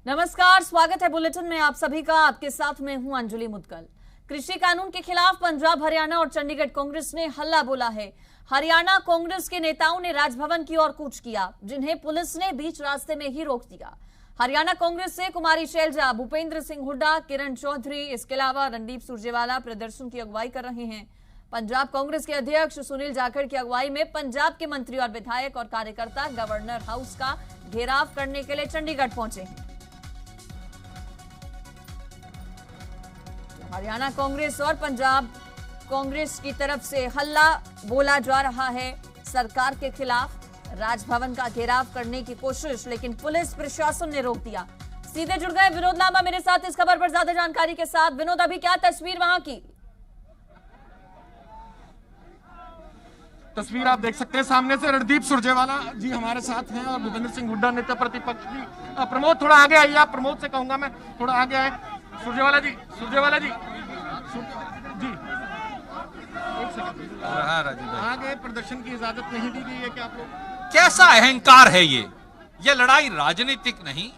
नमस्कार, स्वागत है बुलेटिन में आप सभी का। आपके साथ में हूं अंजलि मुदगल। कृषि कानून के खिलाफ पंजाब, हरियाणा और चंडीगढ़ कांग्रेस ने हल्ला बोला है। हरियाणा कांग्रेस के नेताओं ने राजभवन की ओर कूच किया, जिन्हें पुलिस ने बीच रास्ते में ही रोक दिया। हरियाणा कांग्रेस से कुमारी शैलजा, भूपेंद्र सिंह हुड्डा, किरण चौधरी, इसके अलावा रणदीप सुरजेवाला प्रदर्शन की अगुवाई कर रहे हैं। पंजाब कांग्रेस के अध्यक्ष सुनील जाखड़ की अगुवाई में पंजाब के मंत्री और विधायक और कार्यकर्ता गवर्नर हाउस का घेराव करने के लिए चंडीगढ़ पहुंचे हैं। हरियाणा कांग्रेस और पंजाब कांग्रेस की तरफ से हल्ला बोला जा रहा है सरकार के खिलाफ। राजभवन का घेराव करने की कोशिश, लेकिन पुलिस प्रशासन ने रोक दिया। सीधे जुड़ गए विनोद लांबा मेरे साथ इस खबर पर ज्यादा जानकारी के साथ। विनोद, अभी क्या तस्वीर वहां की? तस्वीर आप देख सकते हैं सामने से। रणदीप सुरजेवाला जी हमारे साथ हैं और भूपेंद्र सिंह हुड्डा नेता प्रतिपक्ष जी। प्रमोद थोड़ा आगे आइए। आप प्रमोद से कहूंगा मैं, थोड़ा आगे आए। सुरजेवाला जी एक सेकंड। आगे प्रदर्शन की इजाजत नहीं दी गई है क्या आप लोग? कैसा अहंकार है ये लड़ाई राजनीतिक नहीं,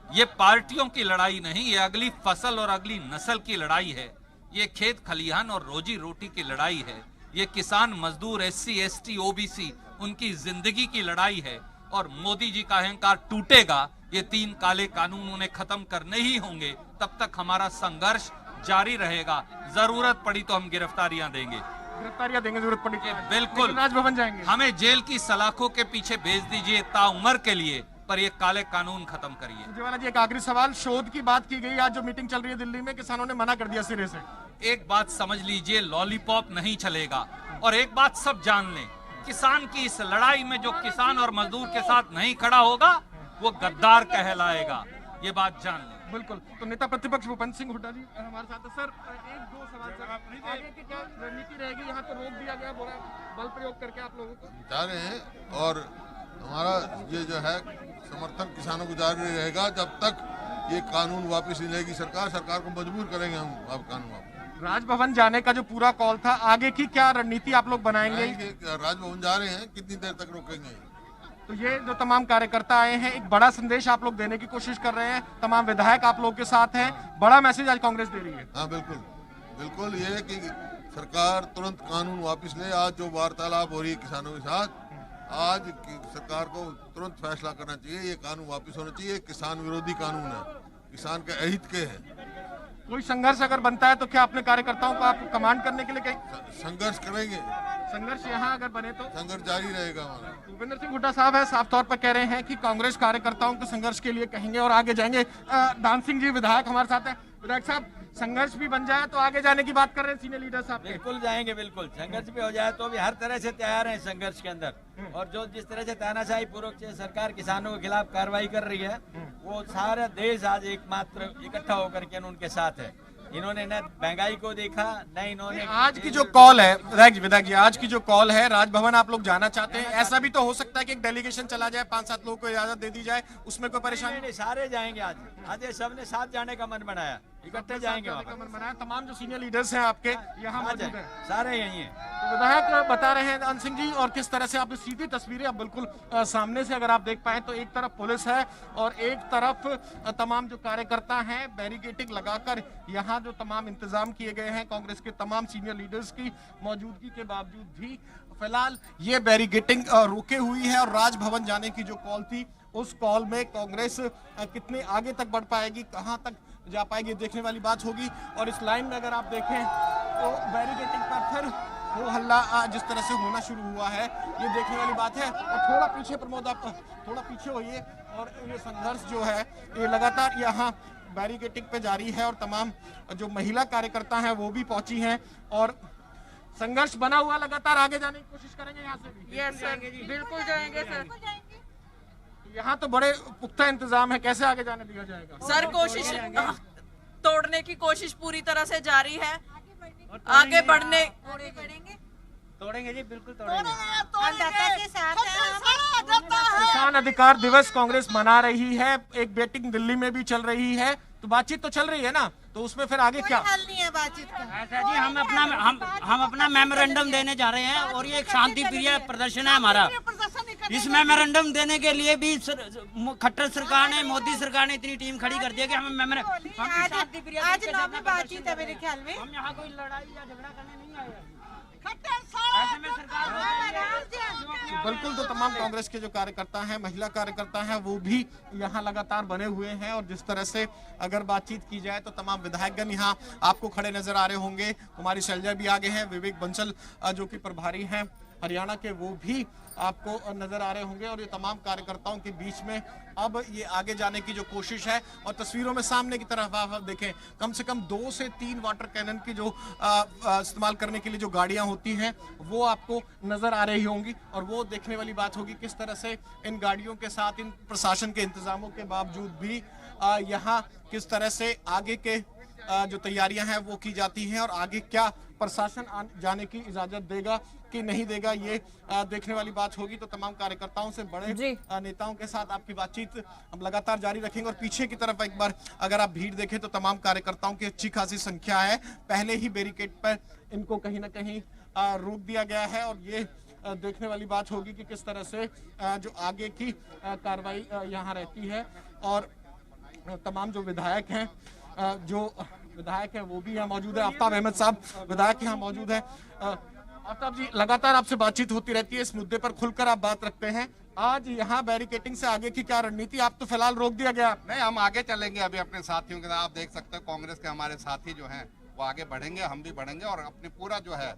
ये पार्टियों की लड़ाई नहीं, ये अगली फसल और अगली नस्ल की लड़ाई है। ये खेत खलिहान और रोजी रोटी की लड़ाई है। ये किसान, मजदूर, एससी, एसटी, ओबीसी, उनकी जिंदगी की लड़ाई है। और मोदी जी का अहंकार टूटेगा, ये 3 काले कानून उन्हें खत्म करने ही होंगे। तब तक हमारा संघर्ष जारी रहेगा। जरूरत पड़ी तो हम गिरफ्तारियां देंगे। गिरफ्तारियां देंगे जरूरत पड़ी तो? बिल्कुल, राजभवन जाएंगे। हमें जेल की सलाखों के पीछे भेज दीजिए ताउम्र के लिए, पर ये काले कानून खत्म करिए। सुरजेवाला जी, एक आखिरी सवाल। शोध की बात की गई, आज जो मीटिंग चल रही है दिल्ली में, किसानों ने मना कर दिया सिरे से। एक बात समझ लीजिए, लॉलीपॉप नहीं चलेगा। और एक बात सब जान लें, किसान की इस लड़ाई में जो किसान और मजदूर के साथ नहीं खड़ा होगा वो गद्दार कहलाएगा। ये बात जान लें। बिल्कुल। तो नेता प्रतिपक्ष भूपेंद्र सिंह हुड्डा जी हमारे साथ है। सर, एक दो सवाल सर, आगे की क्या रणनीति रहेगी? यहाँ तो रोक दिया गया, बोला बल प्रयोग करके आप लोगों को जा रहे हैं और हमारा ये जो है समर्थन किसानों को जारी रहेगा जब तक ये कानून वापस नहीं लेगी सरकार। सरकार को मजबूर करेंगे हम अब कानून वापस। राजभवन जाने का जो पूरा कॉल था, आगे की क्या रणनीति आप लोग बनाएंगे? राजभवन जा रहे हैं, कितनी देर तक रोकेंगे? तो ये जो तमाम कार्यकर्ता आए हैं, एक बड़ा संदेश आप लोग देने की कोशिश कर रहे हैं। तमाम विधायक आप लोग के साथ हैं, बड़ा मैसेज आज कांग्रेस दे रही है। हाँ बिल्कुल बिल्कुल, ये कि सरकार तुरंत कानून वापस ले। आज जो वार्तालाप हो रही है किसानों के साथ, आज सरकार को तुरंत फैसला करना चाहिए। ये कानून वापस होना चाहिए। किसान विरोधी कानून है, किसान के अहित के है। कोई संघर्ष अगर बनता है तो क्या अपने कार्यकर्ताओं को आप कमांड करने के लिए कहीं संघर्ष करेंगे? संघर्ष यहाँ अगर बने तो संघर्ष जारी रहेगा हमारा। भूपेंद्र सिंह हुड्डा साहब है, साफ तौर पर कह रहे हैं कि कांग्रेस कार्यकर्ताओं के संघर्ष के लिए कहेंगे और आगे जाएंगे। दान सिंह जी विधायक हमारे साथ हैं। विधायक साहब, संघर्ष भी बन जाए तो आगे जाने की बात कर रहे हैं सीनियर लीडर साहब? बिल्कुल जाएंगे, बिल्कुल। संघर्ष भी हो जाए तो भी हर तरह से तैयार हैं संघर्ष के अंदर। और जो जिस तरह से तानाशाही पूर्वक सरकार किसानों के खिलाफ कार्रवाई कर रही है, वो सारा देश आज एकमात्र इकट्ठा होकर के उनके साथ है। इन्होंने न महंगाई को देखा, न इन्होंने आज की जो कॉल है विधायक जी, आज की जो कॉल है, राजभवन आप लोग जाना चाहते हैं। ऐसा भी तो हो सकता है कि एक डेलीगेशन चला जाए, 5-7 लोगों को इजाजत दे दी जाए, उसमें कोई परेशानी नहीं। सारे जाएंगे आज सबने साथ जाने का मन बनाया, इकट्ठे जाएंगे। मन बनाया। तमाम जो सीनियर लीडर्स हैं आपके यहाँ मौजूद हैं, सारे यही हैं। तो विधायक बता रहे हैं दान सिंह जी, और किस तरह से आप सीधी तस्वीरें अब बिल्कुल सामने से अगर आप देख पाए तो एक तरफ पुलिस है और एक तरफ तमाम जो कार्यकर्ता हैं बैरिकेडिंग लगाकर यहाँ जो तमाम इंतजाम किए गए हैं कांग्रेस के तमाम सीनियर लीडर्स की मौजूदगी के बावजूद भी फिलहाल ये बैरिकेडिंग रोके हुई है। और राजभवन जाने की जो कॉल थी, उस कॉल में कांग्रेस कितने आगे तक बढ़ पाएगी, कहां तक जा पाएगी, देखने वाली बात होगी। और इस लाइन में अगर आप देखें तो बैरिकेडिंग पर फिर वो हल्ला जिस तरह से होना शुरू हुआ है, ये देखने वाली बात है। और थोड़ा पीछे प्रमोद, आप थोड़ा पीछे होइए। और ये संघर्ष जो है ये लगातार यहाँ बैरिकेडिंग पे जारी है और तमाम जो महिला कार्यकर्ता हैं वो भी पहुंची हैं और संघर्ष बना हुआ। लगातार आगे जाने की कोशिश करेंगे यहाँ से भी। यस सर, बिल्कुल जाएंगे सर। यहाँ तो बड़े पुख्ता इंतजाम है, कैसे आगे जाने दिया जाएगा? सर, कोशिश तोड़ने की कोशिश पूरी तरह से जारी है। आगे बढ़ने तोड़ेंगे जी, बिल्कुल तोड़ेंगे। किसान अधिकार दिवस कांग्रेस मना रही है, एक मीटिंग दिल्ली में भी चल रही है, तो बातचीत तो चल रही है ना, तो उसमें फिर आगे क्या? हल नहीं है बातचीत का। ऐसा जी, हम अपना मेमोरेंडम देने जा रहे हैं और ये एक शांति प्रिय प्रदर्शन है हमारा। इस मेमोरेंडम देने के लिए भी खट्टर सरकार ने, मोदी सरकार ने इतनी टीम खड़ी कर दी है कि हम आज नौवीं बातचीत है मेरे ख्याल में। हम यहाँ कोई लड़ाई या झगड़ा करने नहीं आए हैं। बिल्कुल, तो तमाम कांग्रेस के जो कार्यकर्ता हैं, महिला कार्यकर्ता हैं, वो भी यहाँ लगातार बने हुए हैं। और जिस तरह से अगर बातचीत की जाए तो तमाम विधायकगण यहाँ आपको खड़े नजर आ रहे होंगे। कुमारी शैलजा भी आगे हैं, विवेक बंसल जो कि प्रभारी हैं हरियाणा के, वो भी आपको नजर आ रहे होंगे। और ये तमाम कार्यकर्ताओं के बीच में अब ये आगे जाने की जो कोशिश है, और तस्वीरों में सामने की तरफ आप देखें, कम से कम 2 से 3 वाटर कैनन की जो इस्तेमाल करने के लिए जो गाड़ियां होती हैं वो आपको नजर आ रही होंगी। और वो देखने वाली बात होगी किस तरह से इन गाड़ियों के साथ, इन प्रशासन के इंतजामों के बावजूद भी यहाँ किस तरह से आगे के जो तैयारियां हैं वो की जाती हैं, और आगे क्या प्रशासन जाने की इजाजत देगा कि नहीं देगा, ये देखने वाली बात होगी। तो तमाम कार्यकर्ताओं से, बड़े नेताओं के साथ आपकी बातचीत हम लगातार जारी रखेंगे। और पीछे की तरफ एक बार अगर आप भीड़ देखें तो तमाम कार्यकर्ताओं की अच्छी खासी संख्या है। पहले ही बैरिकेड पर इनको कहीं ना कहीं रोक दिया गया है। और ये देखने वाली बात होगी कि किस तरह से जो आगे की कार्रवाई यहाँ रहती है। और तमाम जो विधायक हैं, वो भी यहाँ मौजूद है। आफ्ताब अहमद साहब विधायक यहाँ मौजूद है। आफ्ताब जी, लगातार आपसे बातचीत होती रहती है, इस मुद्दे पर खुलकर आप बात रखते हैं। आज यहाँ बैरिकेटिंग से आगे की क्या रणनीति? आप तो फिलहाल रोक दिया गया। नहीं, हम आगे चलेंगे अभी अपने साथियों के साथ। आप देख सकते हैं कांग्रेस के हमारे साथी जो हैं वो आगे बढ़ेंगे, हम भी बढ़ेंगे। और अपनी पूरा जो है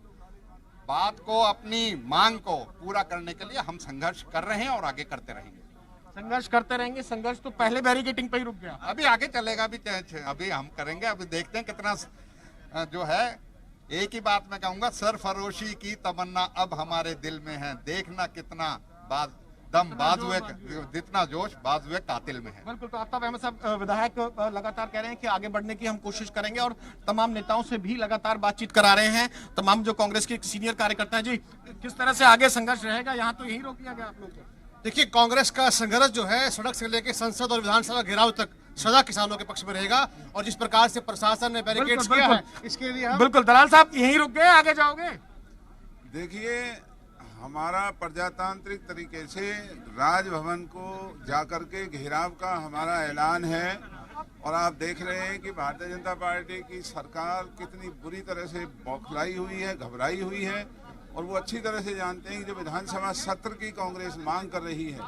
बात को, अपनी मांग को पूरा करने के लिए हम संघर्ष कर रहे हैं और आगे करते रहेंगे। संघर्ष करते रहेंगे। संघर्ष तो पहले बैरिकेटिंग पे ही रुक गया, अभी आगे चलेगा। अभी हम करेंगे, अभी देखते हैं कितना जो है। एक ही बात मैं कहूंगा, सरफरोशी की तमन्ना अब हमारे दिल में है। देखना कितना दम बाजुए, जितना जोश बाजुए कातिल में है। बिल्कुल, तो आफ्ताब अहमद साहब विधायक लगातार कह रहे हैं कि आगे बढ़ने की हम कोशिश करेंगे, और तमाम नेताओं से भी लगातार बातचीत करा रहे हैं। तमाम जो कांग्रेस के सीनियर कार्यकर्ता हैं, जी किस तरह से आगे संघर्ष रहेगा? यहाँ तो यही रोक लिया गया आप लोग को। देखिए, कांग्रेस का संघर्ष जो है सड़क से लेकर संसद और विधानसभा घेराव तक सदा किसानों के पक्ष में रहेगा। और जिस प्रकार से प्रशासन ने बैरिकेड्स किया है, इसके लिए बिल्कुल। दलाल साहब, यहीं रुक गए, आगे जाओगे? देखिए, हमारा प्रजातांत्रिक तरीके से राजभवन को जाकर के घेराव का हमारा ऐलान है। और आप देख रहे हैं कि भारतीय जनता पार्टी की सरकार कितनी बुरी तरह से बौखलाई हुई है, घबराई हुई है। और वो अच्छी तरह से जानते हैं कि जो विधानसभा सत्र की कांग्रेस मांग कर रही है,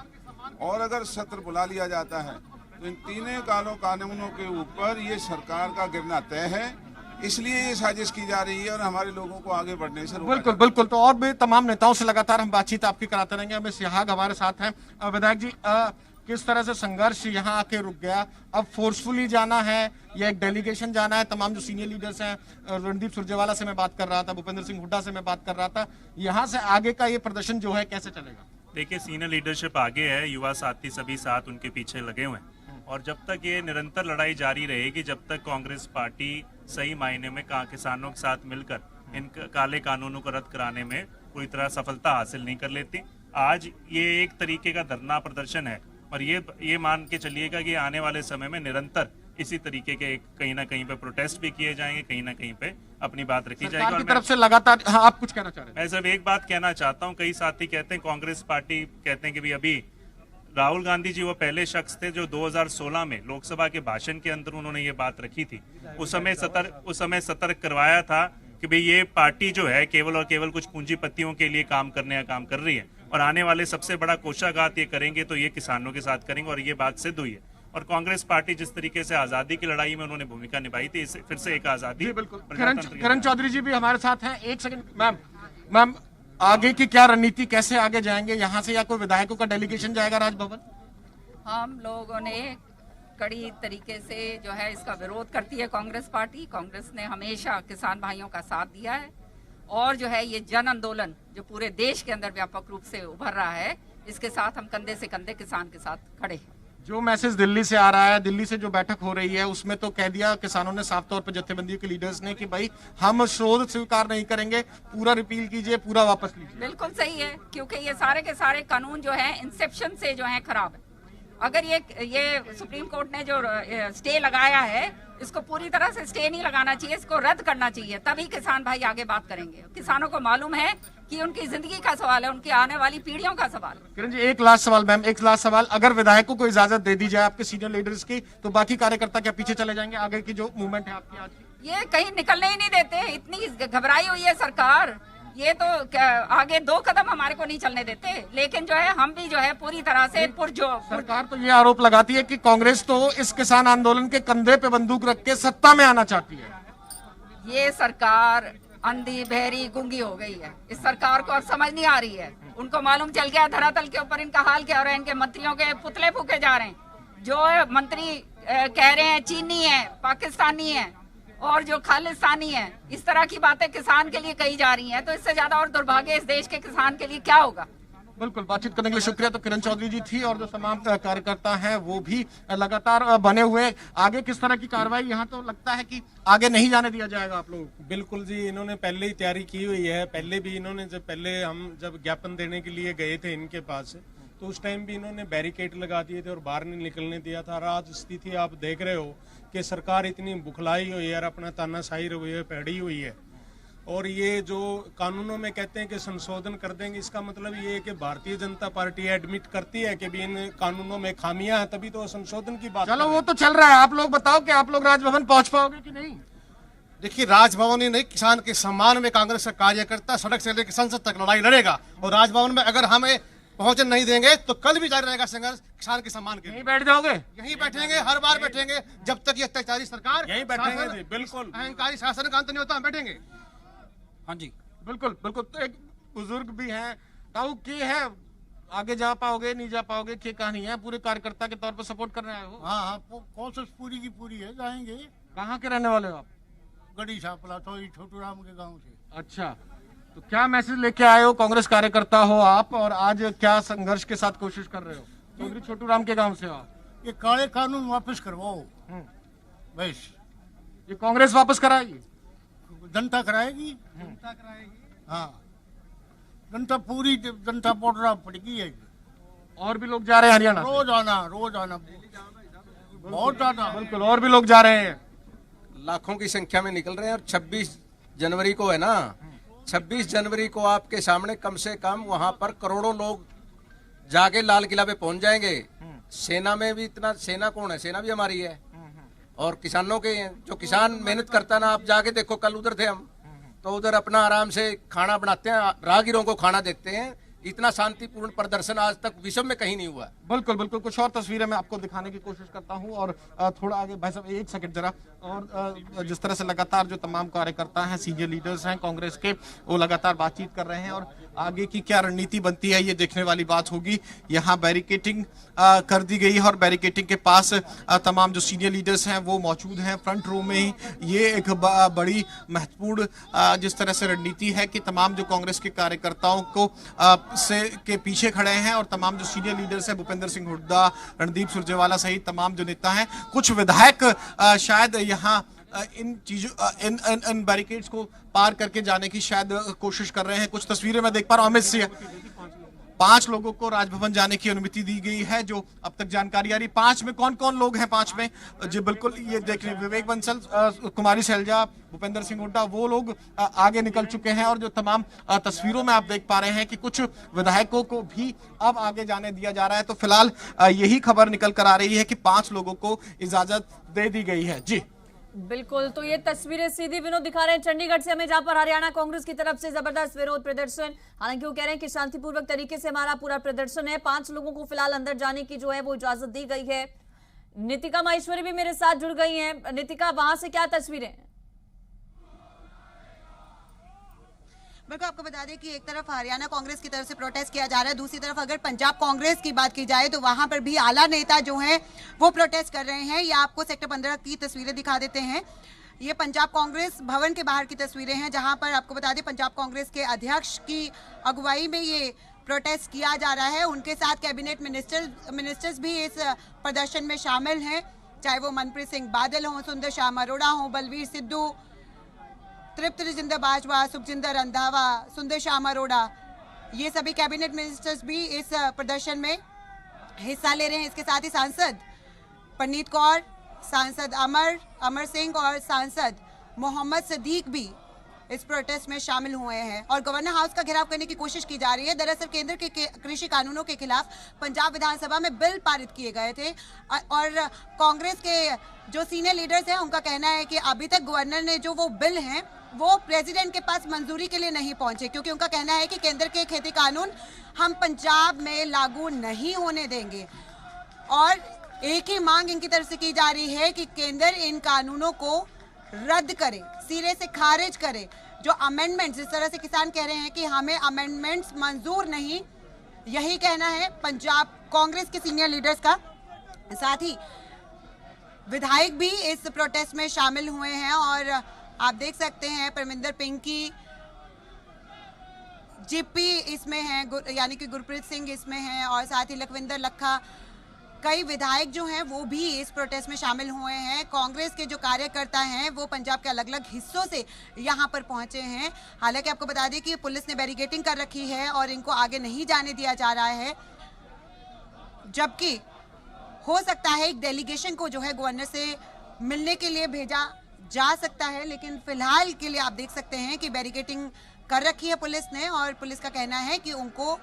और अगर सत्र बुला लिया जाता है तो इन तीनों कानूनों के ऊपर ये सरकार का गिरना तय है। इसलिए ये साजिश की जा रही है और हमारे लोगों को आगे बढ़ने से रोका। बिल्कुल बिल्कुल। तो और भी तमाम नेताओं से लगातार हम बातचीत आपकी कराते रहेंगे। अमित सिहाग हमारे साथ हैं। विधायक जी, किस तरह से संघर्ष यहाँ आके रुक गया? अब फोर्सफुली जाना है या एक डेलीगेशन जाना है? तमाम जो सीनियर लीडर्स हैं, रणदीप सुरजेवाला से मैं बात कर रहा था, भूपेंद्र सिंह हुड्डा से मैं बात कर रहा था, यहाँ से आगे का ये प्रदर्शन जो है कैसे चलेगा? देखिए, सीनियर लीडरशिप आगे है, युवा साथी सभी साथ उनके पीछे लगे हुए हैं। और जब तक ये निरंतर लड़ाई जारी रहेगी, जब तक कांग्रेस पार्टी सही मायने में किसानों के साथ मिलकर इन काले कानूनों को रद्द कराने में पूरी तरह सफलता हासिल नहीं कर लेती। आज ये एक तरीके का धरना प्रदर्शन है, और ये मान के चलिएगा कि आने वाले समय में निरंतर इसी तरीके के कहीं ना कहीं पे प्रोटेस्ट भी किए जाएंगे, कहीं ना कहीं पे अपनी बात रखी जाएगी। और तरफ से लगातार आप कुछ कहना चाह रहे हैं? मैं सिर्फ एक बात कहना चाहता हूँ। कई साथी कहते हैं, कांग्रेस पार्टी कहते हैं कि भाई अभी राहुल गांधी जी वो पहले शख्स थे जो 2016 में लोकसभा के भाषण के अंदर उन्होंने ये बात रखी थी। उस समय सतर्क करवाया था कि भाई ये पार्टी जो है केवल और केवल कुछ पूंजीपतियों के लिए काम करने का काम कर रही है, और आने वाले सबसे बड़ा कोषाघात ये करेंगे तो ये किसानों के साथ करेंगे। और ये बात सिद्ध हुई है। और कांग्रेस पार्टी जिस तरीके से आजादी की लड़ाई में उन्होंने भूमिका निभाई थी, इसे फिर से एक आजादी। किरण चौधरी जी भी हमारे साथ हैं। एक सेकंड मैम, आगे की क्या रणनीति, कैसे आगे जाएंगे यहाँ से? या कोई विधायकों का डेलीगेशन जाएगा राजभवन? हम लोगों ने कड़ी तरीके से जो है इसका विरोध करती है कांग्रेस पार्टी। कांग्रेस ने हमेशा किसान भाइयों का साथ दिया है, और जो है ये जन आंदोलन जो पूरे देश के अंदर व्यापक रूप से उभर रहा है, इसके साथ हम कंधे से कंधे किसान के साथ खड़े हैं। जो मैसेज दिल्ली से आ रहा है, दिल्ली से जो बैठक हो रही है, उसमें तो कह दिया किसानों ने साफ तौर पर, जत्थेबंदियों के लीडर्स ने, कि भाई हम शोध स्वीकार नहीं करेंगे, पूरा रिपील कीजिए, पूरा वापस लीजिए। बिल्कुल सही है, क्योंकि ये सारे के सारे कानून जो है इंसेप्शन से जो है खराब है। अगर ये सुप्रीम कोर्ट ने जो स्टे लगाया है इसको पूरी तरह से स्टे नहीं लगाना चाहिए, इसको रद्द करना चाहिए, तभी किसान भाई आगे बात करेंगे। किसानों को मालूम है कि उनकी जिंदगी का सवाल है, उनकी आने वाली पीढ़ियों का सवाल। किरण जी, एक लास्ट सवाल मैम, एक लास्ट सवाल, अगर विधायकों को इजाजत दे दी जाए आपके सीनियर लीडर्स की, तो बाकी कार्यकर्ता क्या पीछे चले जाएंगे? आगे की जो मूवमेंट है आपकी आज की, ये कहीं निकलने ही नहीं देते, इतनी घबराई हुई है सरकार, ये तो आगे 2 कदम हमारे को नहीं चलने देते। लेकिन जो है हम भी जो है पूरी तरह से सरकार तो ये आरोप लगाती है कि कांग्रेस तो इस किसान आंदोलन के कंधे पे बंदूक रख के सत्ता में आना चाहती है। ये सरकार अंधी बहरी गूंगी हो गई है, इस सरकार को अब समझ नहीं आ रही है। उनको मालूम चल गया धरातल के ऊपर इनका हाल क्या हो रहा है, इनके मंत्रियों के पुतले फूके जा रहे हैं। जो मंत्री कह रहे हैं चीनी है, पाकिस्तानी है और जो खालिस्तानी है, इस तरह की बातें किसान के लिए कही जा रही हैं, तो इससे ज्यादा और दुर्भाग्य इस देश के किसान के लिए क्या होगा। बिल्कुल, बातचीत करने के लिए शुक्रिया। तो किरण चौधरी जी थी और जो तमाम कार्यकर्ता हैं वो भी लगातार बने हुए। आगे किस तरह की कार्रवाई, यहाँ तो लगता है कि आगे नहीं जाने दिया जाएगा आप लोग? बिल्कुल जी, इन्होंने पहले ही तैयारी की हुई है। पहले भी इन्होंने हम जब ज्ञापन देने के लिए गए थे इनके पास, तो उस टाइम भी इन्होंने बैरिकेड लगा दिए थे और बाहर नहीं निकलने दिया था। और आज स्थिति आप देख रहे हो कि सरकार इतनी बुखलाई हुई है और अपना तानाशाही रवैया पड़ी हुई है। और ये जो कानूनों में कहते हैं कि संशोधन कर देंगे, इसका मतलब ये है कि भारतीय जनता पार्टी एडमिट करती है कि भी इन कानूनों में खामियां हैं, तभी तो संशोधन की बात। चलो वो तो चल रहा है, आप लोग बताओ कि आप लोग राजभवन पहुंच पाओगे कि नहीं? देखिए, राजभवन ही नहीं, किसान के सम्मान में कांग्रेस का कार्यकर्ता सड़क से लेकर संसद तक लड़ाई लड़ेगा। और राजभवन में अगर हमें पहुंचने नहीं देंगे तो कल भी जारी रहेगा संघर्ष किसान के सम्मान के लिए। यहीं बैठ जाओगे? यहीं बैठेंगे, हर बार बैठेंगे जब तक ये अत्याचारी सरकार, यहीं बैठेंगे जी, बिल्कुल अहंकारी शासन का अंत नहीं होता, हम बैठेंगे। हाँ जी, बिल्कुल बिल्कुल। तो एक बुजुर्ग भी हैं, ताऊ की है, आगे जा पाओगे नहीं जा पाओगे, क्या कहानी है? पूरे कार्यकर्ता के तौर पर सपोर्ट कर रहे हो? हाँ हाँ, कोशिश पूरी की पूरी है, जाएंगे। कहाँ के रहने वाले हो आप? गढ़ी छापला, तो छोटू राम के गांव से। अच्छा, तो क्या मैसेज लेके आए हो? कांग्रेस कार्यकर्ता हो आप और आज क्या संघर्ष के साथ कोशिश कर रहे हो? चौधरी छोटू राम के गांव से हो आप। ये काले कानून वापस करवाओ बस। ये कांग्रेस वापस कराएगी? जनता कराएगी, हाँ, जनता पूरी जनता पोटरा पड़ेगी है। और भी लोग जा रहे हैं हरियाणा? रोज आना बहुत ज्यादा। बिल्कुल, और भी लोग जा रहे हैं, लाखों की संख्या में निकल रहे हैं। और 26 जनवरी को है ना, 26 जनवरी को आपके सामने कम से कम वहां पर करोड़ों लोग जाके लाल किला पे पहुंच जाएंगे। सेना में भी इतना, सेना कौन है? सेना भी हमारी है और किसानों के, जो किसान मेहनत करता ना, आप जाके देखो, कल उधर थे हम, तो उधर अपना आराम से खाना बनाते हैं, राहगीरों को खाना देते हैं। इतना शांतिपूर्ण प्रदर्शन आज तक विश्व में कहीं नहीं हुआ। बिल्कुल बिल्कुल। कुछ और तस्वीरें मैं आपको दिखाने की कोशिश करता हूं और थोड़ा आगे, भाई साहब एक सेकंड जरा। और जिस तरह से लगातार जो तमाम कार्यकर्ता हैं, सीनियर लीडर्स हैं कांग्रेस के, वो लगातार बातचीत कर रहे हैं और आगे की क्या रणनीति बनती है ये देखने वाली बात होगी। यहाँ बैरिकेटिंग कर दी गई है और बैरिकेटिंग के पास तमाम जो सीनियर लीडर्स हैं वो मौजूद हैं फ्रंट रो में ही। ये एक बड़ी महत्वपूर्ण जिस तरह से रणनीति है कि तमाम जो कांग्रेस के कार्यकर्ताओं को से के पीछे खड़े हैं और तमाम जो सीनियर लीडर्स हैं, भूपेंद्र सिंह हुड्डा, रणदीप सुरजेवाला सहित तमाम जो नेता हैं, कुछ विधायक शायद यहाँ इन चीजों इन बैरिकेड्स को पार करके जाने की शायद कोशिश कर रहे हैं। कुछ तस्वीरें मैं देख पा रहा हूं। अमित सिंह, 5 लोगों को राजभवन जाने की अनुमति दी गई है, जो अब तक जानकारी आ रही। 5 में कौन कौन लोग हैं? 5 में जी बिल्कुल, ये देख रहे, विवेक बंसल, कुमारी शैलजा, भूपेंद्र सिंह हुड्डा, वो लोग आगे निकल चुके हैं। और जो तमाम तस्वीरों में आप देख पा रहे हैं कि कुछ विधायकों को भी अब आगे जाने दिया जा रहा है। तो फिलहाल यही खबर निकल कर आ रही है कि 5 लोगों को इजाजत दे दी गई है। जी बिल्कुल, तो ये तस्वीरें सीधी विनोद दिखा रहे हैं चंडीगढ़ से हमें, जहां पर हरियाणा कांग्रेस की तरफ से जबरदस्त विरोध प्रदर्शन। हालांकि वो कह रहे हैं कि शांतिपूर्वक तरीके से हमारा पूरा प्रदर्शन है। 5 लोगों को फिलहाल अंदर जाने की जो है वो इजाजत दी गई है। नितिका माहेश्वरी भी मेरे साथ जुड़ गई हैं। नितिका, वहां से क्या तस्वीरें? बिल्कुल, आपको बता दें कि एक तरफ हरियाणा कांग्रेस की तरफ से प्रोटेस्ट किया जा रहा है, दूसरी तरफ अगर पंजाब कांग्रेस की बात की जाए तो वहां पर भी आला नेता जो हैं वो प्रोटेस्ट कर रहे हैं। ये आपको सेक्टर 15 की तस्वीरें दिखा देते हैं। ये पंजाब कांग्रेस भवन के बाहर की तस्वीरें हैं, जहां पर आपको बता दें पंजाब कांग्रेस के अध्यक्ष की अगुवाई में ये प्रोटेस्ट किया जा रहा है। उनके साथ कैबिनेट मिनिस्टर्स भी इस प्रदर्शन में शामिल हैं, चाहे वो मनप्रीत सिंह बादल हों, सुंदर श्याम अरोड़ा हों, बलवीर सिद्धू, तृप्त राजिंदर बाजवा, सुखजिंदर रंधावा, सुंदर श्याम अरोड़ा, ये सभी कैबिनेट मिनिस्टर्स भी इस प्रदर्शन में हिस्सा ले रहे हैं। इसके साथ ही सांसद परनीत कौर, सांसद अमर सिंह और सांसद मोहम्मद सदीक भी इस प्रोटेस्ट में शामिल हुए हैं और गवर्नर हाउस का घेराव करने की कोशिश की जा रही है। दरअसल केंद्र के कृषि कानूनों के खिलाफ पंजाब विधानसभा में बिल पारित किए गए थे और कांग्रेस के जो सीनियर लीडर्स हैं उनका कहना है कि अभी तक गवर्नर ने जो वो बिल हैं वो प्रेसिडेंट के पास मंजूरी के लिए नहीं पहुंचे, क्योंकि उनका कहना है कि केंद्र के खेती कानून हम पंजाब में लागू नहीं होने देंगे। और एक ही मांग इनकी तरफ से की जा रही है कि केंद्र इन कानूनों को रद्द करे, सिरे से खारिज करे। जो अमेंडमेंट्स, जिस तरह से किसान कह रहे हैं कि हमें अमेंडमेंट्स मंजूर नहीं, यही कहना है पंजाब कांग्रेस के सीनियर लीडर्स का। साथ ही विधायक भी इस प्रोटेस्ट में शामिल हुए हैं और आप देख सकते हैं परमिंदर पिंकी, जीपी इसमें हैं, यानी कि गुरप्रीत सिंह इसमें हैं और साथ ही लखविंदर लखा, कई विधायक जो हैं वो भी इस प्रोटेस्ट में शामिल हुए हैं। कांग्रेस के जो कार्यकर्ता हैं वो पंजाब के अलग अलग हिस्सों से यहाँ पर पहुंचे हैं। हालांकि आपको बता दें कि पुलिस ने बैरिकेडिंग कर रखी है और इनको आगे नहीं जाने दिया जा रहा है, जबकि हो सकता है एक डेलीगेशन को जो है गवर्नर से मिलने के लिए भेजा जा सकता है, लेकिन फिलहाल के लिए आप देख सकते हैं कि बैरिकेडिंग कर रखी है पुलिस ने और पुलिस का कहना है कि उनको,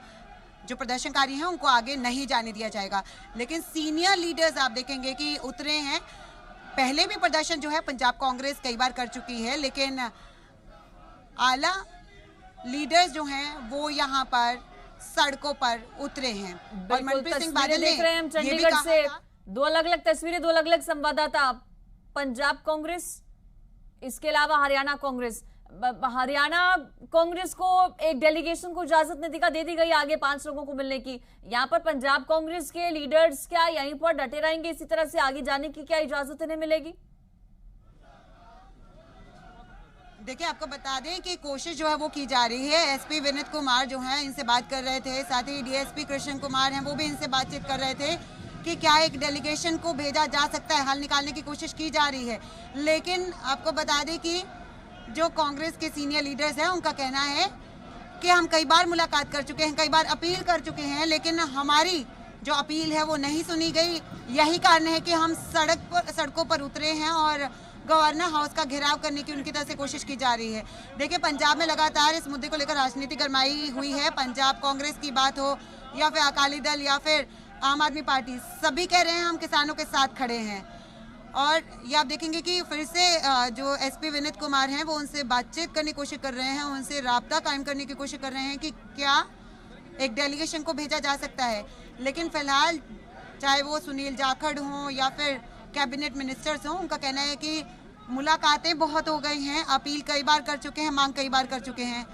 जो प्रदर्शनकारी हैं उनको आगे नहीं जाने दिया जाएगा। लेकिन सीनियर लीडर्स आप देखेंगे कि उतरे हैं। पहले भी प्रदर्शन जो है पंजाब कांग्रेस कई बार कर चुकी है, लेकिन आला लीडर्स जो हैं वो यहाँ पर सड़कों पर उतरे हैं। और मनप्रीत सिंह बादल ने देख रहे हैं हम चंडीगढ़ से दो अलग अलग तस्वीरें, दो अलग अलग संवाददाता, पंजाब कांग्रेस, इसके अलावा हरियाणा कांग्रेस। हरियाणा कांग्रेस को एक डेलीगेशन को इजाजत दे दी गई आगे 5 लोगों को मिलने की। यहाँ पर पंजाब कांग्रेस के लीडर्स क्या यहीं पर डटे रहेंगे, इसी तरह से आगे जाने की क्या इजाजत इन्हें मिलेगी? देखिए, आपको बता दें कि कोशिश जो है वो की जा रही है। एसपी विनीत कुमार जो हैं इनसे बात कर रहे थे, साथ ही डीएसपी कृष्ण कुमार हैं वो भी इनसे बातचीत कर रहे थे कि क्या एक डेलीगेशन को भेजा जा सकता है, हल निकालने की कोशिश की जा रही है। लेकिन आपको बता दें कि जो कांग्रेस के सीनियर लीडर्स हैं उनका कहना है कि हम कई बार मुलाकात कर चुके हैं, कई बार अपील कर चुके हैं, लेकिन हमारी जो अपील है वो नहीं सुनी गई। यही कारण है कि हम सड़कों पर उतरे हैं और गवर्नर हाउस का घेराव करने की उनकी तरफ से कोशिश की जा रही है। देखिए, पंजाब में लगातार इस मुद्दे को लेकर राजनीति गरमाई हुई है। पंजाब कांग्रेस की बात हो या फिर अकाली दल या फिर आम आदमी पार्टी, सभी कह रहे हैं हम किसानों के साथ खड़े हैं। और ये आप देखेंगे कि फिर से जो एसपी विनीत कुमार हैं वो उनसे बातचीत करने की कोशिश कर रहे हैं, उनसे राब्ता कायम करने की कोशिश कर रहे हैं कि क्या एक डेलीगेशन को भेजा जा सकता है। लेकिन फिलहाल चाहे वो सुनील जाखड़ हों या फिर कैबिनेट मिनिस्टर्स हों, उनका कहना है कि मुलाकातें बहुत हो गई हैं, अपील कई बार कर चुके हैं, मांग कई बार कर चुके हैं,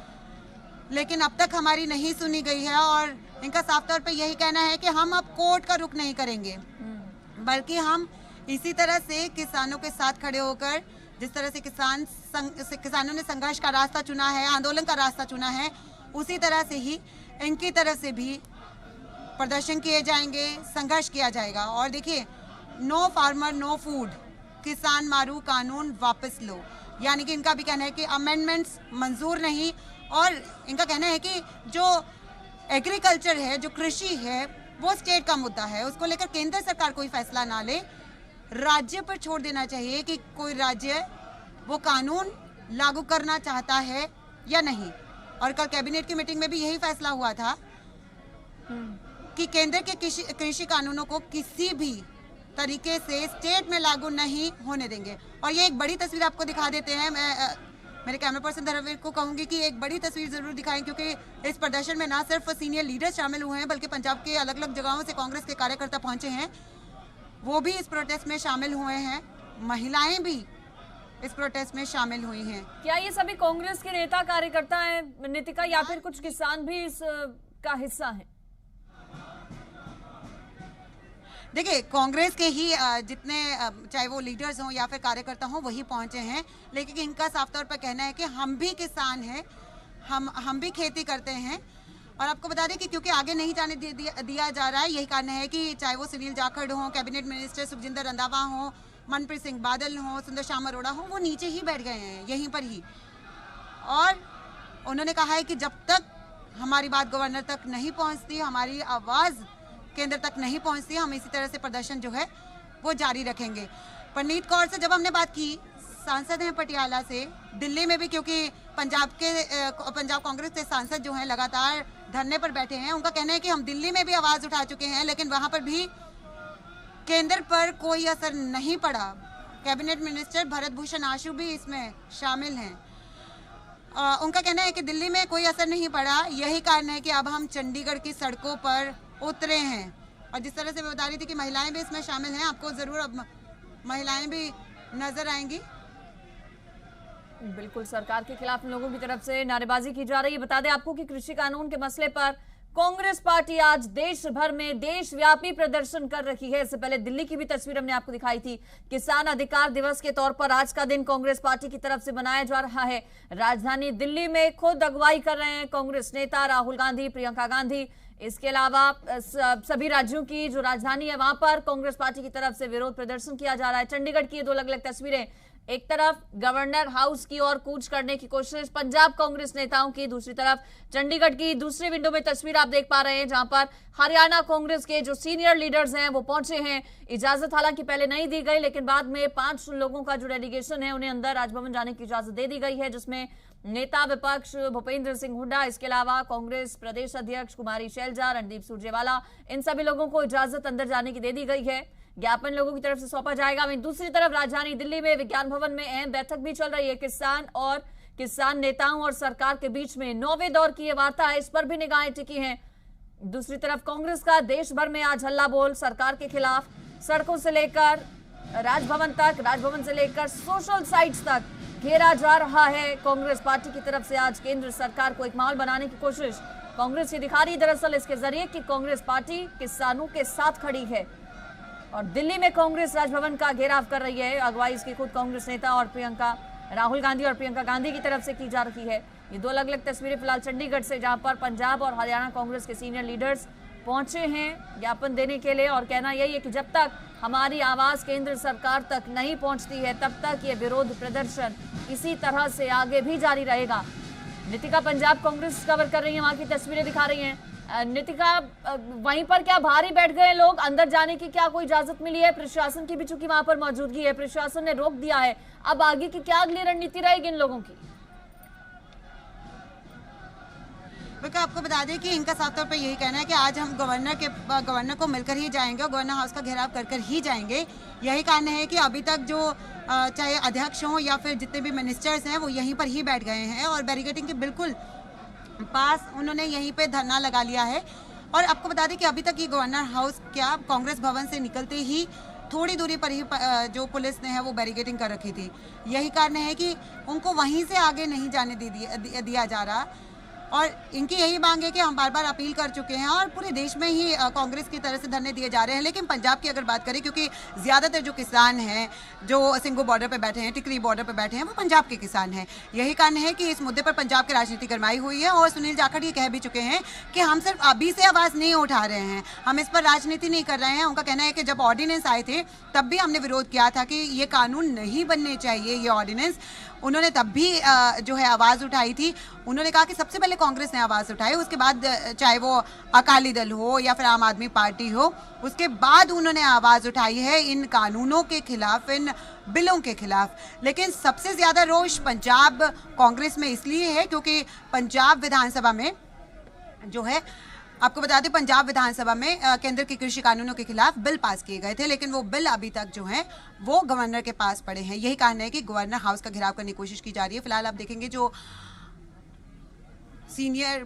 लेकिन अब तक हमारी नहीं सुनी गई है। और इनका साफ तौर पे यही कहना है कि हम अब कोर्ट का रुख नहीं करेंगे, बल्कि हम इसी तरह से किसानों के साथ खड़े होकर, जिस तरह से किसानों ने संघर्ष का रास्ता चुना है, आंदोलन का रास्ता चुना है, उसी तरह से ही इनकी तरफ से भी प्रदर्शन किए जाएंगे, संघर्ष किया जाएगा। और देखिए, नो फार्मर नो फूड, किसान मारू कानून वापस लो, यानी कि इनका भी कहना है कि अमेंडमेंट्स मंजूर नहीं। और इनका कहना है कि जो एग्रीकल्चर है, जो कृषि है, वो स्टेट का मुद्दा है, उसको लेकर केंद्र सरकार कोई फैसला ना ले, राज्य पर छोड़ देना चाहिए कि कोई राज्य वो कानून लागू करना चाहता है या नहीं। और कल कैबिनेट की मीटिंग में भी यही फैसला हुआ था कि केंद्र के कृषि कानूनों को किसी भी तरीके से स्टेट में लागू नहीं होने देंगे। और ये एक बड़ी तस्वीर आपको दिखा देते हैं। मैं मेरे कैमरा पर्सन धर्मवीर को कहूंगी कि एक बड़ी तस्वीर जरूर दिखाएं, क्योंकि इस प्रदर्शन में ना सिर्फ सीनियर लीडर्स शामिल हुए हैं, बल्कि पंजाब के अलग अलग जगहों से कांग्रेस के कार्यकर्ता पहुंचे हैं, वो भी इस प्रोटेस्ट में शामिल हुए हैं। महिलाएं भी इस प्रोटेस्ट में शामिल हुई हैं। क्या ये सभी कांग्रेस के नेता कार्यकर्ता हैं नितिका, या फिर कुछ किसान भी इस का हिस्सा हैं? देखिए, कांग्रेस के ही जितने चाहे वो लीडर्स हों या फिर कार्यकर्ता हों वही पहुंचे हैं, लेकिन इनका साफ तौर पर कहना है कि हम भी किसान हैं, हम भी खेती करते हैं। और आपको बता दें कि क्योंकि आगे नहीं जाने दिया जा रहा है, यही कारण है कि चाहे वो सुनील जाखड़ हों, कैबिनेट मिनिस्टर सुखजिंदर रंधावा हों, मनप्रीत सिंह बादल हों, सुंदर श्याम अरोड़ा हों, वो नीचे ही बैठ गए हैं, यहीं पर ही। और उन्होंने कहा है कि जब तक हमारी बात गवर्नर तक नहीं पहुंचती, हमारी आवाज़ केंद्र तक नहीं पहुंचती, हम इसी तरह से प्रदर्शन जो है वो जारी रखेंगे। परनीत कौर से जब हमने बात की, सांसद हैं पटियाला से, दिल्ली में भी क्योंकि पंजाब कांग्रेस के सांसद जो हैं लगातार धरने पर बैठे हैं, उनका कहना है कि हम दिल्ली में भी आवाज उठा चुके हैं लेकिन वहां पर भी केंद्र पर कोई असर नहीं पड़ा। कैबिनेट मिनिस्टर भरत भूषण आशु भी इसमें शामिल हैं। उनका कहना है कि दिल्ली में कोई असर नहीं पड़ा, यही कारण है कि अब हम चंडीगढ़ की सड़कों पर उतरे हैं। और जिस तरह से मैं बता रही थी कि महिलाएं भी इसमें शामिल हैं, आपको जरूर अब महिलाएं भी नजर आएंगी। बिल्कुल, सरकार के खिलाफ लोगों की तरफ से नारेबाजी की जा रही है। बता दें आपको कि कृषि कानून के मसले पर कांग्रेस पार्टी आज देश भर में देशव्यापी प्रदर्शन कर रही है। इससे पहले दिल्ली की भी तस्वीर हमने आपको दिखाई थी। किसान अधिकार दिवस के तौर पर आज का दिन कांग्रेस पार्टी की तरफ से मनाया जा रहा है। राजधानी दिल्ली में खुद अगुवाई कर रहे हैं कांग्रेस नेता राहुल गांधी, प्रियंका गांधी। इसके अलावा सभी राज्यों की जो राजधानी है वहां पर कांग्रेस पार्टी की तरफ से विरोध प्रदर्शन किया जा रहा है। चंडीगढ़ की दो अलग अलग तस्वीरें, एक तरफ गवर्नर हाउस की ओर कूच करने की कोशिश पंजाब कांग्रेस नेताओं की, दूसरी तरफ चंडीगढ़ की दूसरी विंडो में तस्वीर आप देख पा रहे हैं जहां पर हरियाणा कांग्रेस के जो सीनियर लीडर्स हैं वो पहुंचे हैं। इजाजत हालांकि पहले नहीं दी गई लेकिन बाद में 5 लोगों का जो डेलीगेशन है उन्हें अंदर राजभवन जाने की इजाजत दे दी गई है, जिसमें नेता विपक्ष भूपेंद्र सिंह हुड्डा, इसके अलावा कांग्रेस प्रदेश अध्यक्ष कुमारी शैलजा, रणदीप सुरजेवाला, इन सभी लोगों को इजाजत अंदर जाने की दे दी गई है। ज्ञापन लोगों की तरफ से सौंपा जाएगा। वहीं दूसरी तरफ राजधानी दिल्ली में विज्ञान भवन में अहम बैठक भी चल रही है। किसान नेताओं और सरकार के बीच में 9वें दौर की ये वार्ता है, इस पर भी निगाहें टिकी हैं। दूसरी तरफ कांग्रेस का देश भर में आज हल्ला बोल सरकार के खिलाफ, सड़कों से लेकर राजभवन तक, राजभवन से लेकर सोशल साइट्स तक घेरा जा रहा है। कांग्रेस पार्टी की तरफ से आज केंद्र सरकार को एक माहौल बनाने की कोशिश कांग्रेस ये दिखा रही है दरअसल इसके जरिए कि कांग्रेस पार्टी किसानों के साथ खड़ी है। और दिल्ली में कांग्रेस राजभवन का घेराव कर रही है। अगुवाई इसकी खुद कांग्रेस नेता और राहुल गांधी और प्रियंका गांधी की तरफ से की जा रही है। ये दो अलग अलग तस्वीरें फिलहाल चंडीगढ़ से, जहां पर पंजाब और हरियाणा कांग्रेस के सीनियर लीडर्स पहुंचे हैं ज्ञापन देने के लिए और कहना यही है कि जब तक हमारी आवाज केंद्र सरकार तक नहीं पहुंचती है तब तक ये विरोध प्रदर्शन इसी तरह से आगे भी जारी रहेगा। नितिका पंजाब कांग्रेस कवर कर रही है, वहां की तस्वीरें दिखा रही हैं। नितिका, वहीं पर क्या भारी बैठ गए लोग, अंदर जाने की क्या कोई इजाजत मिली है? प्रशासन की भी चूंकि वहां पर मौजूदगी है, प्रशासन ने रोक दिया है, अब आगे की क्या अगली रणनीति रहेगी इन लोगों की? आपको बता दें कि इनका साफ तौर पर यही कहना है कि आज हम गवर्नर को मिलकर ही जाएंगे और गवर्नर हाउस का घेराव कर ही जाएंगे। यही कारण है कि अभी तक जो चाहे अध्यक्ष हों या फिर जितने भी मिनिस्टर्स हैं वो यहीं पर ही बैठ गए हैं और बैरिकेडिंग के बिल्कुल पास उन्होंने यहीं पे धरना लगा लिया है। और आपको बता दें कि अभी तक ये गवर्नर हाउस क्या कांग्रेस भवन से निकलते ही थोड़ी दूरी पर ही जो पुलिस ने है वो बैरिकेडिंग कर रखी थी। यही कारण है कि उनको वहीं से आगे नहीं जाने दिया जा रहा और इनकी यही मांग है कि हम बार बार अपील कर चुके हैं और पूरे देश में ही कांग्रेस की तरफ से धरने दिए जा रहे हैं। लेकिन पंजाब की अगर बात करें, क्योंकि ज़्यादातर जो किसान हैं जो सिंघू बॉर्डर पे बैठे हैं, टिकरी बॉर्डर पे बैठे हैं, वो पंजाब के किसान हैं। यही कारण है कि इस मुद्दे पर पंजाब की राजनीति गरमाई हुई है और सुनील जाखड़ ये कह भी चुके हैं कि हम सिर्फ अभी से आवाज़ नहीं उठा रहे हैं, हम इस पर राजनीति नहीं कर रहे हैं। उनका कहना है कि जब ऑर्डिनेंस आए थे तब भी हमने विरोध किया था कि ये कानून नहीं बनने चाहिए, ये ऑर्डिनेंस, उन्होंने तब भी जो है आवाज़ उठाई थी। उन्होंने कहा कि सबसे पहले कांग्रेस ने आवाज़ उठाई, उसके बाद चाहे वो अकाली दल हो या फिर आम आदमी पार्टी हो, उसके बाद उन्होंने आवाज़ उठाई है इन कानूनों के खिलाफ, इन बिलों के खिलाफ। लेकिन सबसे ज़्यादा रोष पंजाब कांग्रेस में इसलिए है क्योंकि पंजाब विधानसभा में जो है, आपको बता दें, पंजाब विधानसभा में केंद्र के कृषि कानूनों के खिलाफ बिल पास किए गए थे, लेकिन वो बिल अभी तक जो हैं वो गवर्नर के पास पड़े हैं। यही कारण है कि गवर्नर हाउस का घेराव करने की कोशिश की जा रही है। फिलहाल आप देखेंगे जो सीनियर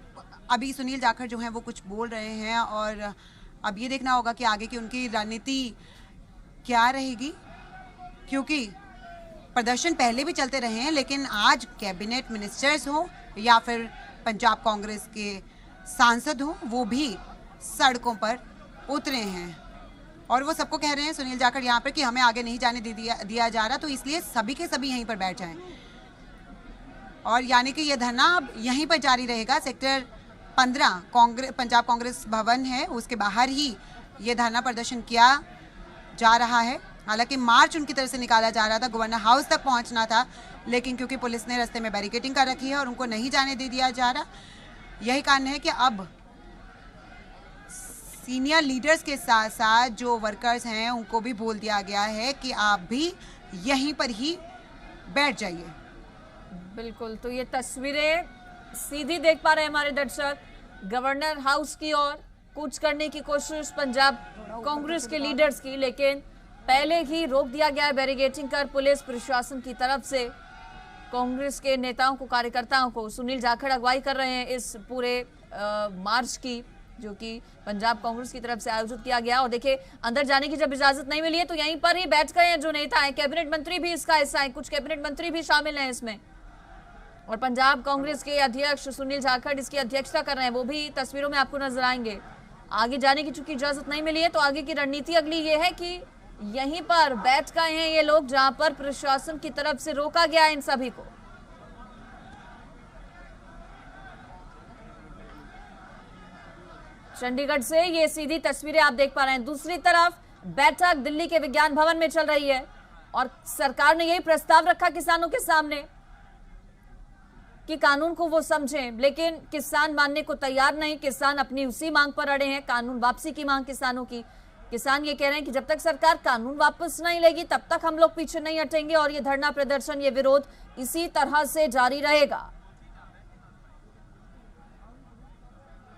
अभी सुनील जाखड़ जो हैं वो कुछ बोल रहे हैं और अब ये देखना होगा कि आगे की उनकी रणनीति क्या रहेगी, क्योंकि प्रदर्शन पहले भी चलते रहे हैं लेकिन आज कैबिनेट मिनिस्टर्स हो या फिर पंजाब कांग्रेस के सांसद हो, वो भी सड़कों पर उतरे हैं और वो सबको कह रहे हैं, सुनील जाखड़ यहाँ पर, कि हमें आगे नहीं जाने दिया जा रहा, तो इसलिए सभी के सभी यहीं पर बैठ जाएं। और यानी कि ये धरना अब यहीं पर जारी रहेगा। सेक्टर 15 पंजाब कांग्रेस भवन है, उसके बाहर ही ये धरना प्रदर्शन किया जा रहा है। हालांकि मार्च उनकी तरफ से निकाला जा रहा था, गवर्नर हाउस तक पहुंचना था, लेकिन क्योंकि पुलिस ने रास्ते में बैरिकेडिंग कर रखी है और उनको नहीं जाने दिया जा रहा, यही कारण है कि अब सीनियर लीडर्स के साथ साथ जो वर्कर्स हैं उनको भी बोल दिया गया है कि आप भी यहीं पर ही बैठ जाइए। बिल्कुल, तो ये तस्वीरें सीधी देख पा रहे हैं हमारे दर्शक, गवर्नर हाउस की ओर कूच करने की कोशिश पंजाब कांग्रेस के लीडर्स की, लेकिन पहले ही रोक दिया गया है बैरिकेडिंग कर पुलिस प्रशासन की तरफ से। कांग्रेस के नेताओं को, कार्यकर्ताओं को सुनील जाखड़ अगुवाई कर रहे हैं इस पूरे मार्च की, जो कि पंजाब कांग्रेस की तरफ से आयोजित किया गया। और देखिए, अंदर जाने की जब इजाजत नहीं मिली है तो यहीं पर ही बैठ गए हैं जो नेता हैं। कैबिनेट मंत्री भी इसका हिस्सा है, कुछ कैबिनेट मंत्री भी शामिल हैं इसमें, और पंजाब कांग्रेस के अध्यक्ष सुनील जाखड़ इसकी अध्यक्षता कर रहे हैं, वो भी तस्वीरों में आपको नजर आएंगे। आगे जाने की चूंकि इजाजत नहीं मिली है तो आगे की रणनीति अगली ये है कि यहीं पर बैठ गए हैं ये लोग जहां पर प्रशासन की तरफ से रोका गया है इन सभी को। चंडीगढ़ से ये सीधी तस्वीरें आप देख पा रहे हैं। दूसरी तरफ बैठक दिल्ली के विज्ञान भवन में चल रही है और सरकार ने यही प्रस्ताव रखा किसानों के सामने कि कानून को वो समझें, लेकिन किसान मानने को तैयार नहीं। किसान अपनी उसी मांग पर अड़े हैं, कानून वापसी की मांग किसानों की। किसान ये कह रहे हैं कि जब तक सरकार कानून वापस नहीं लेगी तब तक हम लोग पीछे नहीं हटेंगे और ये धरना प्रदर्शन, ये विरोध इसी तरह से जारी रहेगा।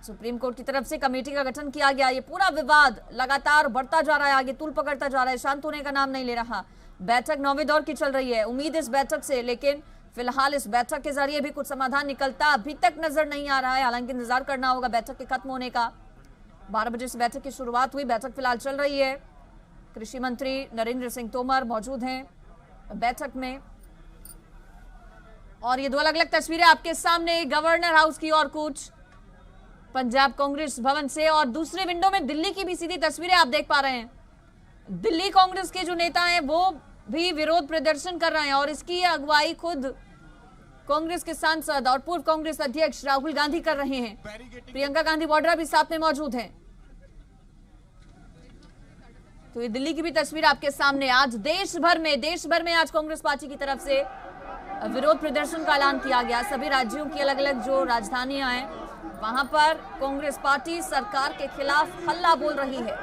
सुप्रीम कोर्ट की तरफ से कमेटी का गठन किया गया। ये पूरा विवाद लगातार बढ़ता जा रहा है, आगे तूल पकड़ता जा रहा है, शांत होने का नाम नहीं ले रहा। बैठक 9वें दौर की चल रही है, उम्मीद इस बैठक से, लेकिन फिलहाल इस बैठक के जरिए भी कुछ समाधान निकलता अभी तक नजर नहीं आ रहा है। हालांकि इंतजार करना होगा बैठक के खत्म होने का। 12 बजे से बैठक की शुरुआत हुई, बैठक फिलहाल चल रही है। कृषि मंत्री नरेंद्र सिंह तोमर मौजूद हैं बैठक में, और ये दो अलग अलग तस्वीरें आपके सामने, गवर्नर हाउस की और कुछ पंजाब कांग्रेस भवन से, और दूसरे विंडो में दिल्ली की भी सीधी तस्वीरें आप देख पा रहे हैं। दिल्ली कांग्रेस के जो नेता हैं वो भी विरोध प्रदर्शन कर रहे हैं और इसकी अगुवाई खुद कांग्रेस के सांसद और पूर्व कांग्रेस अध्यक्ष राहुल गांधी कर रहे हैं। प्रियंका गांधी वाड्रा भी साथ में मौजूद हैं। तो ये दिल्ली की भी तस्वीर आपके सामने। आज देश भर में आज कांग्रेस पार्टी की तरफ से विरोध प्रदर्शन का ऐलान किया गया। सभी राज्यों की अलग अलग जो राजधानियां हैं वहां पर कांग्रेस पार्टी सरकार के खिलाफ हल्ला बोल रही है।